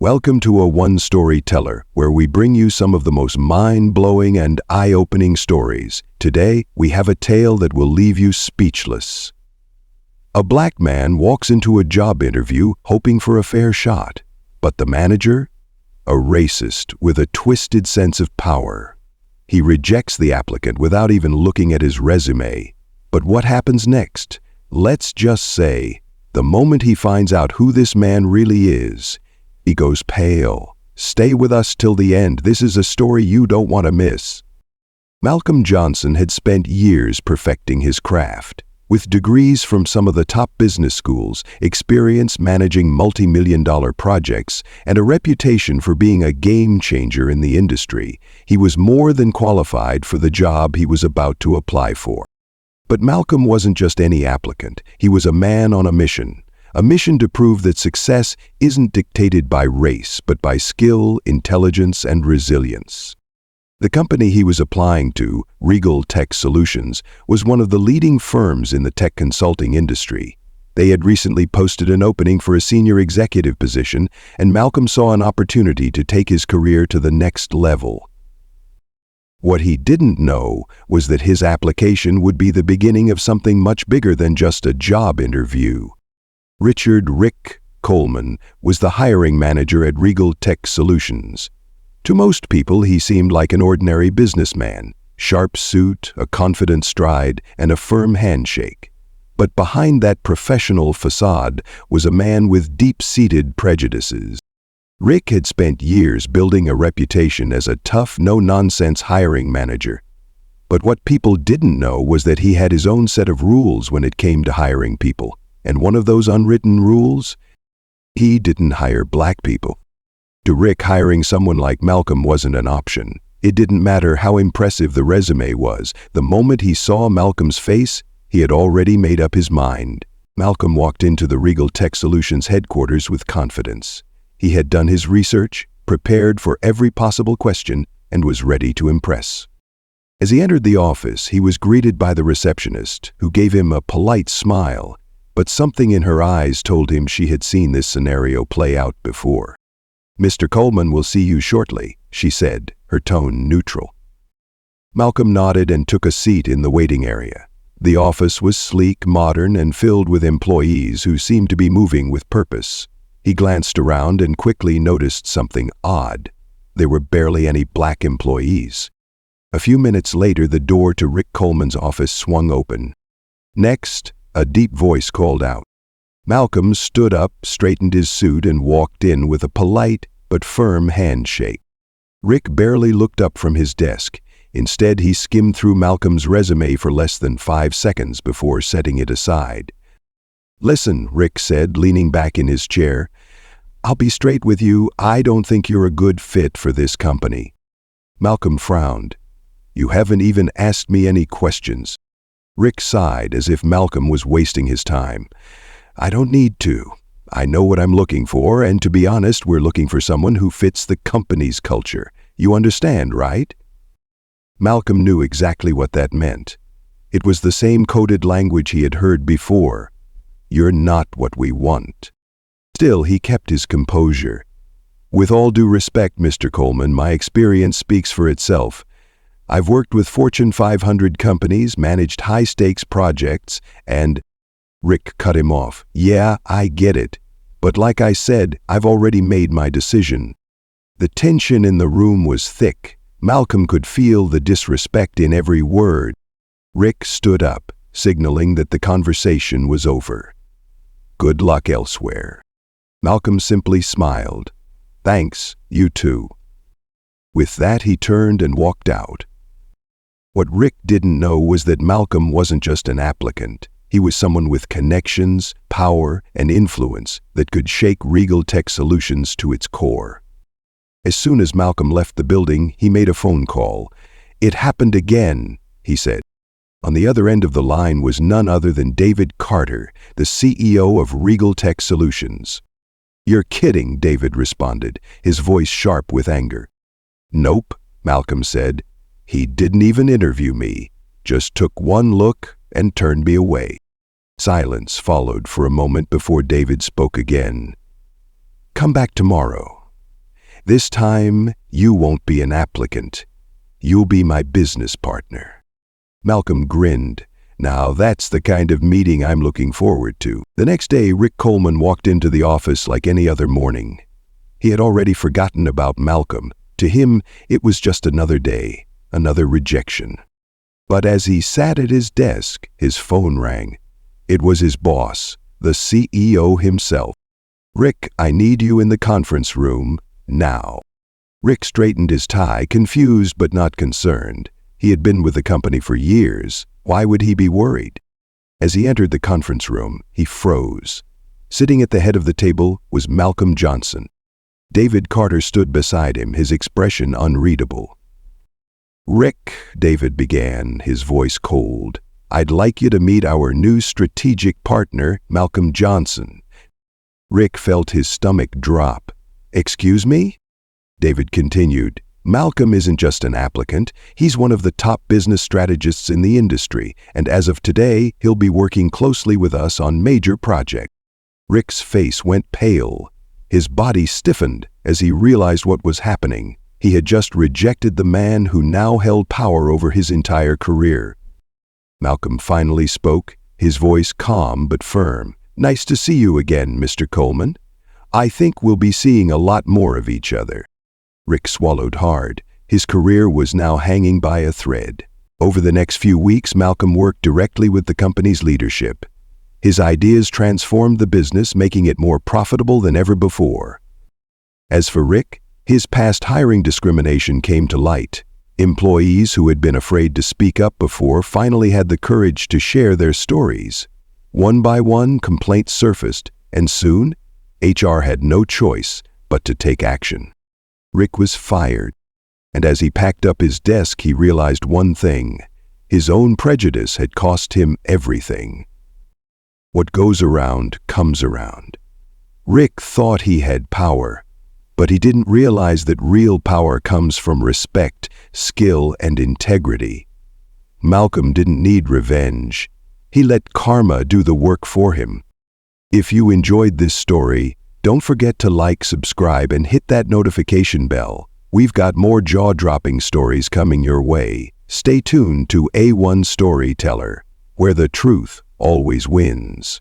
Welcome to a one-story teller, where we bring you some of the most mind-blowing and eye-opening stories. Today, we have a tale that will leave you speechless. A black man walks into a job interview hoping for a fair shot. But the manager? A racist with a twisted sense of power. He rejects the applicant without even looking at his resume. But what happens next? Let's just say, the moment he finds out who this man really is, he goes pale. Stay with us till the end. This is a story you don't want to miss. Malcolm Johnson had spent years perfecting his craft. With degrees from some of the top business schools, experience managing multi-million-dollar projects, and a reputation for being a game-changer in the industry, he was more than qualified for the job he was about to apply for. But Malcolm wasn't just any applicant. He was a man on a mission to prove that success isn't dictated by race, but by skill, intelligence, and resilience. The company he was applying to, Regal Tech Solutions, was one of the leading firms in the tech consulting industry. They had recently posted an opening for a senior executive position, and Malcolm saw an opportunity to take his career to the next level. What he didn't know was that his application would be the beginning of something much bigger than just a job interview. Rick Coleman was the hiring manager at Regal Tech Solutions. To most people, he seemed like an ordinary businessman, sharp suit, a confident stride, and a firm handshake. But behind that professional facade was a man with deep-seated prejudices. Rick had spent years building a reputation as a tough, no-nonsense hiring manager. But what people didn't know was that he had his own set of rules when it came to hiring people. And one of those unwritten rules? He didn't hire black people. To Rick, hiring someone like Malcolm wasn't an option. It didn't matter how impressive the resume was. The moment he saw Malcolm's face, he had already made up his mind. Malcolm walked into the Regal Tech Solutions headquarters with confidence. He had done his research, prepared for every possible question, and was ready to impress. As he entered the office, he was greeted by the receptionist, who gave him a polite smile. But something in her eyes told him she had seen this scenario play out before. "Mr. Coleman will see you shortly," she said, her tone neutral. Malcolm nodded and took a seat in the waiting area. The office was sleek, modern, and filled with employees who seemed to be moving with purpose. He glanced around and quickly noticed something odd. There were barely any black employees. A few minutes later, the door to Rick Coleman's office swung open. "Next," a deep voice called out. Malcolm stood up, straightened his suit, and walked in with a polite but firm handshake. Rick barely looked up from his desk. Instead, he skimmed through Malcolm's resume for less than 5 seconds before setting it aside. "Listen," Rick said, leaning back in his chair. "I'll be straight with you. I don't think you're a good fit for this company." Malcolm frowned. "You haven't even asked me any questions." Rick sighed as if Malcolm was wasting his time. "I don't need to. I know what I'm looking for, and to be honest, we're looking for someone who fits the company's culture. You understand, right?" Malcolm knew exactly what that meant. It was the same coded language he had heard before. "You're not what we want." Still, he kept his composure. "With all due respect, Mr. Coleman, my experience speaks for itself. I've worked with Fortune 500 companies, managed high-stakes projects, and—" Rick cut him off. "Yeah, I get it. But like I said, I've already made my decision." The tension in the room was thick. Malcolm could feel the disrespect in every word. Rick stood up, signaling that the conversation was over. "Good luck elsewhere." Malcolm simply smiled. "Thanks, you too." With that, he turned and walked out. What Rick didn't know was that Malcolm wasn't just an applicant. He was someone with connections, power, and influence that could shake Regal Tech Solutions to its core. As soon as Malcolm left the building, he made a phone call. "It happened again," he said. On the other end of the line was none other than David Carter, the CEO of Regal Tech Solutions. "You're kidding," David responded, his voice sharp with anger. "Nope," Malcolm said. "He didn't even interview me, just took one look and turned me away." Silence followed for a moment before David spoke again. "Come back tomorrow. This time, you won't be an applicant. You'll be my business partner." Malcolm grinned. "Now that's the kind of meeting I'm looking forward to." The next day, Rick Coleman walked into the office like any other morning. He had already forgotten about Malcolm. To him, it was just another day, another rejection. But as he sat at his desk, his phone rang. It was his boss, the CEO himself. "Rick, I need you in the conference room, now." Rick straightened his tie, confused but not concerned. He had been with the company for years. Why would he be worried? As he entered the conference room, he froze. Sitting at the head of the table was Malcolm Johnson. David Carter stood beside him, his expression unreadable. "Rick," David began, his voice cold, "I'd like you to meet our new strategic partner, Malcolm Johnson." Rick felt his stomach drop. "Excuse me?" David continued, "Malcolm isn't just an applicant. He's one of the top business strategists in the industry, and as of today, he'll be working closely with us on major projects." Rick's face went pale. His body stiffened as he realized what was happening. He had just rejected the man who now held power over his entire career. Malcolm finally spoke, his voice calm but firm. "Nice to see you again, Mr. Coleman. I think we'll be seeing a lot more of each other." Rick swallowed hard. His career was now hanging by a thread. Over the next few weeks, Malcolm worked directly with the company's leadership. His ideas transformed the business, making it more profitable than ever before. As for Rick, his past hiring discrimination came to light. Employees who had been afraid to speak up before finally had the courage to share their stories. One by one, complaints surfaced, and soon, HR had no choice but to take action. Rick was fired, and as he packed up his desk, he realized one thing: his own prejudice had cost him everything. What goes around comes around. Rick thought he had power, but he didn't realize that real power comes from respect, skill, and integrity. Malcolm didn't need revenge. He let karma do the work for him. If you enjoyed this story, don't forget to like, subscribe, and hit that notification bell. We've got more jaw-dropping stories coming your way. Stay tuned to A1 Storyteller, where the truth always wins.